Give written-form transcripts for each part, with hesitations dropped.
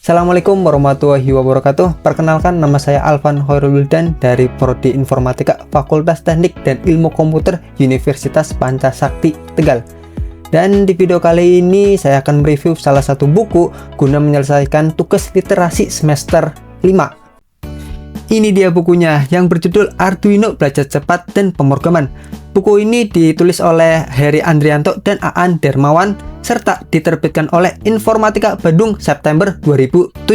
Assalamualaikum warahmatullahi wabarakatuh. Perkenalkan, nama saya Alvan Hoirul Wildan dari Prodi Informatika Fakultas Teknik dan Ilmu Komputer Universitas Pancasakti Tegal. Dan di video kali ini saya akan mereview salah satu buku guna menyelesaikan tugas literasi semester 5. Ini dia bukunya yang berjudul Arduino Belajar Cepat dan Pemrograman. Buku ini ditulis oleh Heri Andrianto dan Aan Dermawan serta diterbitkan oleh Informatika Bandung September 2017.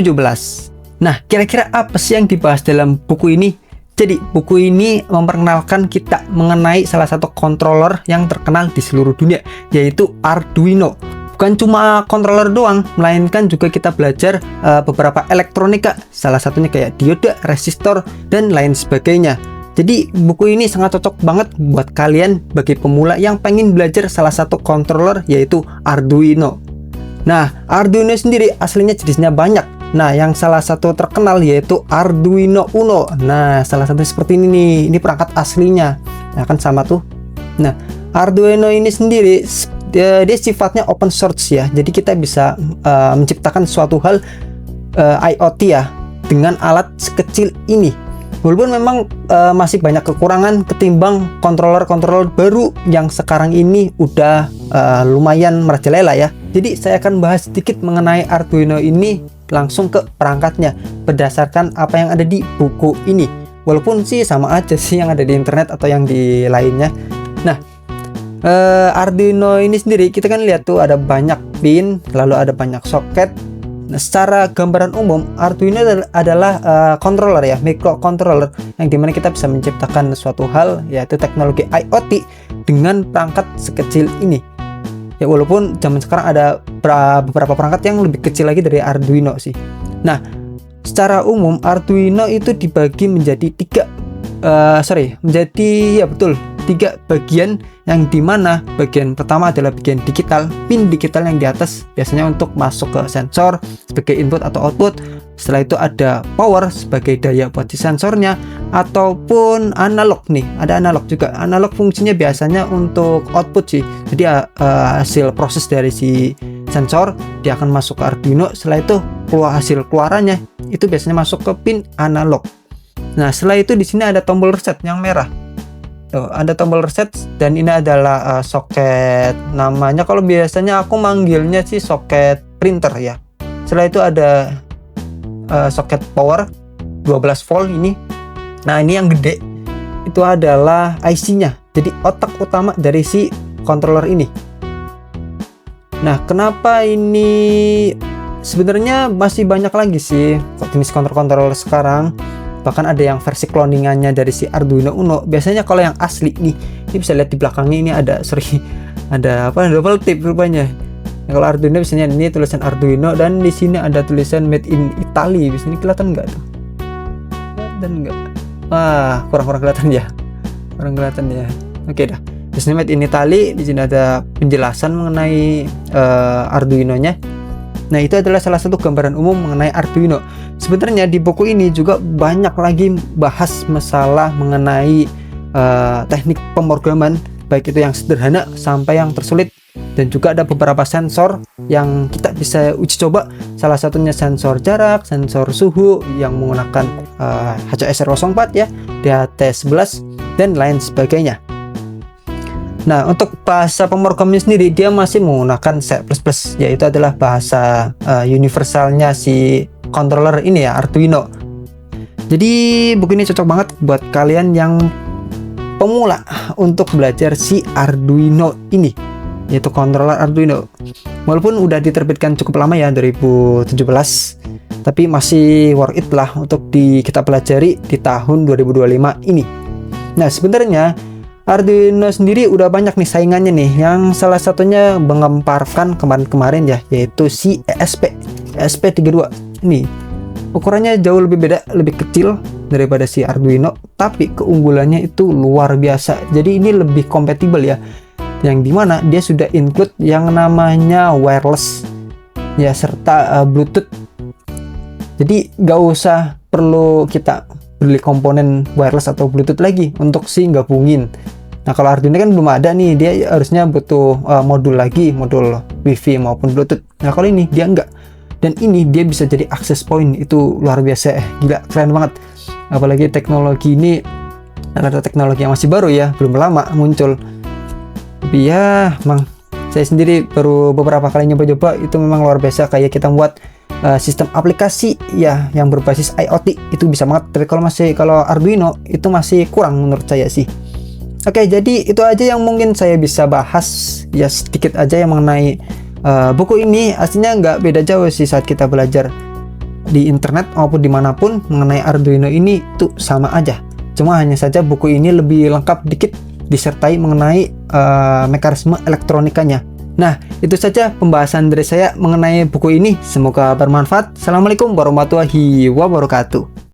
Nah, kira-kira apa sih yang dibahas dalam buku ini? Jadi, buku ini memperkenalkan kita mengenai salah satu controller yang terkenal di seluruh dunia, yaitu Arduino. Bukan cuma controller doang, melainkan juga kita belajar beberapa elektronika, salah satunya kayak dioda, resistor, dan lain sebagainya. Jadi buku ini sangat cocok banget buat kalian bagi pemula yang pengen belajar salah satu controller, yaitu Arduino. Nah, Arduino sendiri aslinya jenisnya banyak. Nah, yang salah satu terkenal yaitu Arduino Uno. Nah, salah satu seperti ini nih, ini perangkat aslinya. Nah, kan sama tuh. Nah, Arduino ini sendiri dia sifatnya open source ya. Jadi kita bisa menciptakan suatu hal IoT ya dengan alat sekecil ini. Walaupun memang masih banyak kekurangan ketimbang controller-controller baru yang sekarang ini udah lumayan merajalela ya. Jadi saya akan bahas sedikit mengenai Arduino ini langsung ke perangkatnya berdasarkan apa yang ada di buku ini. Walaupun sih sama aja sih yang ada di internet atau yang di lainnya. Nah, Arduino ini sendiri kita kan lihat tuh ada banyak pin, lalu ada banyak soket. Nah, secara gambaran umum Arduino adalah controller ya, microcontroller yang dimana kita bisa menciptakan suatu hal yaitu teknologi IoT dengan perangkat sekecil ini. Ya walaupun zaman sekarang ada beberapa perangkat yang lebih kecil lagi dari Arduino sih. Nah, secara umum Arduino itu dibagi menjadi tiga bagian, yang dimana bagian pertama adalah bagian digital, pin digital yang di atas biasanya untuk masuk ke sensor sebagai input atau output. Setelah itu ada power sebagai daya buat si sensornya, ataupun analog nih, ada analog juga. Analog fungsinya biasanya untuk output sih, jadi hasil proses dari si sensor dia akan masuk ke Arduino. Setelah itu hasil keluarannya itu biasanya masuk ke pin analog. Nah, setelah itu di sini ada tombol reset yang merah. Tuh, ada tombol reset, dan ini adalah soket, namanya kalau biasanya aku manggilnya sih soket printer ya. Setelah itu ada soket power 12 volt ini. Nah, ini yang gede itu adalah IC-nya, jadi otak utama dari si controller ini. Nah, kenapa ini sebenarnya masih banyak lagi sih jenis controller sekarang. Bahkan ada yang versi cloningannya dari si Arduino Uno. Biasanya kalau yang asli nih, ini bisa lihat di belakangnya ini ada double tip rupanya. Nah, kalau Arduino biasanya ini tulisan Arduino, dan di sini ada tulisan Made in Italy. Di sini kelihatan nggak tuh? Kelihatan nggak? Wah, kurang kelihatan ya. Oke dah. Di sini Made in Italy. Di sini ada penjelasan mengenai Arduino-nya. Nah, itu adalah salah satu gambaran umum mengenai Arduino. Sebenarnya di buku ini juga banyak lagi bahas masalah mengenai teknik pemrograman, baik itu yang sederhana sampai yang tersulit. Dan juga ada beberapa sensor yang kita bisa uji coba. Salah satunya sensor jarak, sensor suhu yang menggunakan HCSR04 ya, DHT11, dan lain sebagainya. Nah, untuk bahasa pemrograman sendiri dia masih menggunakan C++, yaitu adalah bahasa universalnya si controller ini ya, Arduino. Jadi buku ini cocok banget buat kalian yang pemula untuk belajar si Arduino ini, yaitu controller Arduino. Walaupun udah diterbitkan cukup lama ya, 2017, tapi masih worth it lah untuk kita pelajari di tahun 2025 ini. Nah, sebenarnya Arduino sendiri udah banyak nih saingannya nih, yang salah satunya mengemparkan kemarin-kemarin ya, yaitu si ESP32. Ini ukurannya jauh lebih beda, lebih kecil daripada si Arduino, tapi keunggulannya itu luar biasa. Jadi ini lebih kompatibel ya, yang dimana dia sudah include yang namanya wireless ya, serta Bluetooth. Jadi gak usah perlu kita beli komponen wireless atau Bluetooth lagi untuk si gabungin. Nah, kalau Arduino kan belum ada nih, dia harusnya butuh modul lagi, modul WiFi maupun Bluetooth. Nah, kalau ini dia enggak. dan ini dia bisa jadi access point. Itu luar biasa, gila, keren banget. Apalagi teknologi ini ada teknologi yang masih baru ya, belum lama muncul. Tapi ya memang saya sendiri baru beberapa kali nyoba-coba, itu memang luar biasa. Kayak kita buat sistem aplikasi ya yang berbasis IoT itu bisa banget. Tapi kalau Arduino itu masih kurang menurut saya sih. Oke, jadi itu aja yang mungkin saya bisa bahas ya, sedikit aja yang mengenai buku ini. Aslinya nggak beda jauh sih saat kita belajar di internet maupun dimanapun mengenai Arduino ini tuh sama aja. Cuma hanya saja buku ini lebih lengkap dikit, disertai mengenai mekanisme elektronikanya. Nah, itu saja pembahasan dari saya mengenai buku ini. Semoga bermanfaat. Assalamualaikum warahmatullahi wabarakatuh.